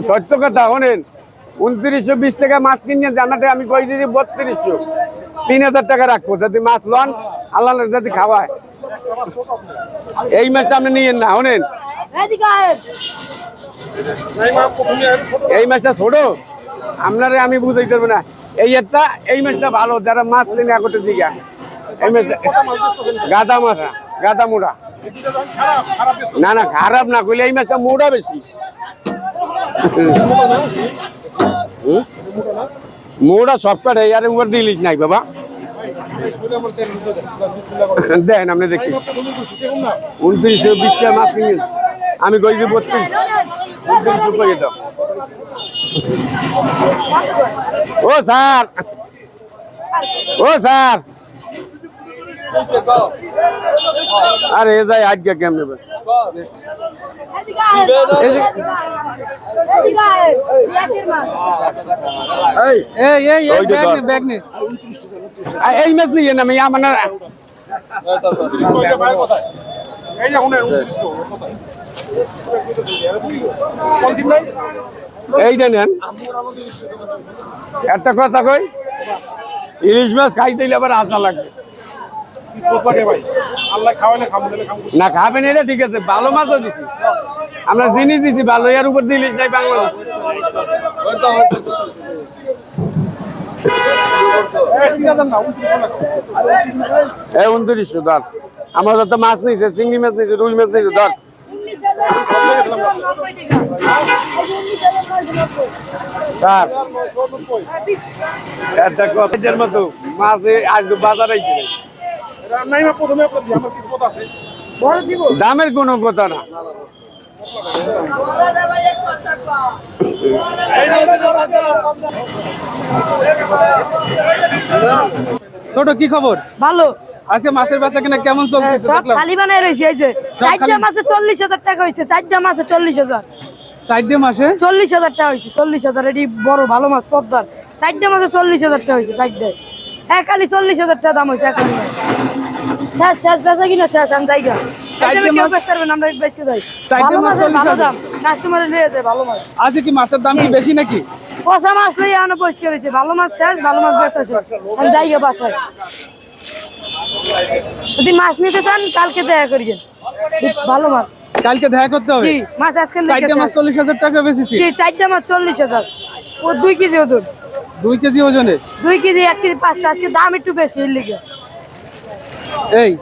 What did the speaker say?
সত্য কথা শোনেন, 2920 টাকা মাছ কিনে জানাতে আমি কই দিদি 3200, 3000 টাকা রাখবো যদি মাছ লন, আল্লাহ যদি খাওয়ায়। এই মাছটা আপনি নিয়েন না, শোনেন এই মাছটা ছোট, আপনারে আমি বুঝাই পারবো না। এই মাছটা ভালো, যারা মাছ চেনে আগতের দিকে। এই মাছটা গাদা মাথা, গাদা মোড়া। না না খারাপ না কইলে, এই মাছটা মোড়া বেশি। মোড়া সবটা আর উপর দিলিস নাই বাবা, দেন আপনি দেখি। 2920 টাকা মাছ কিনে আমি কই দিব 32। ও স্যার, ও স্যার, আরে এ যাই আজকে কেমনে এই মাছ নিয়ে না আমার এইটা নেন। একটা কথা কই, ইলিশ মাছ খাইতে আবার আশা লাগবে না, খাবেন এটা ঠিক আছে, ভালো মাছও দিচ্ছি আমরা, জিনিস দিচ্ছি ভালো, এর উপর দিলিস নাই বাংলাদেশ। 2900 ধর, আমার যত মাছ নিয়েছে, চিংড়ি মাছ নিয়েছে, রুই মাছ নিয়েছে ধর। স্যার একটা কথার মতো মাছ আজ বাজারে দামের কোনো কথা না। ছোট কি খবর? ভালো। আজকে মাছের বেচা কিনা কেমন চলতেছে? দেখলাম খালি বানাই রইছে, এই যে চারটা মাছে 40,000 টাকা হইছে, চারটা মাছে 40,000, চারটে মাসে 40,000 টাকা হইছে, 40,000। এটি বড় ভালো মাছ পদ্মার, চারটা মাছে 40,000 টাকা হইছে, চারটায় একালি 40,000 টাকা দাম হইছে একালি। শেষ শেষ বেচা কিনা শেষ, আমি জায়গা আমরা বেচে যাই, ভালো মাছের ভালো দাম, কাস্টমারে নিয়ে যায় ভালো মাছ। আজকে কি মাছের দাম কি বেশি নাকি? পচা মাছ লইয়া আনা পরিষ্কার হয়েছে, ভালো মাছ শেষ, ভালো মাছ বেচা শেষ, আমি জায়গা বাসায়। যদি মাছ নিতে চান কালকে দেখা করিয়েন, ভালো মাছ কালকে দেখা করতে হবে। জি, মাছ আজকে চারটা মাছ 40,000 টাকা বেচেছি। জি, চারটা মাছ 40,000, ও 2 কেজি ওজন, 2 কেজি ওজনে 2 কেজি 1 কেজি 500। আজকে দাম একটু বেশি এর লিগে। এই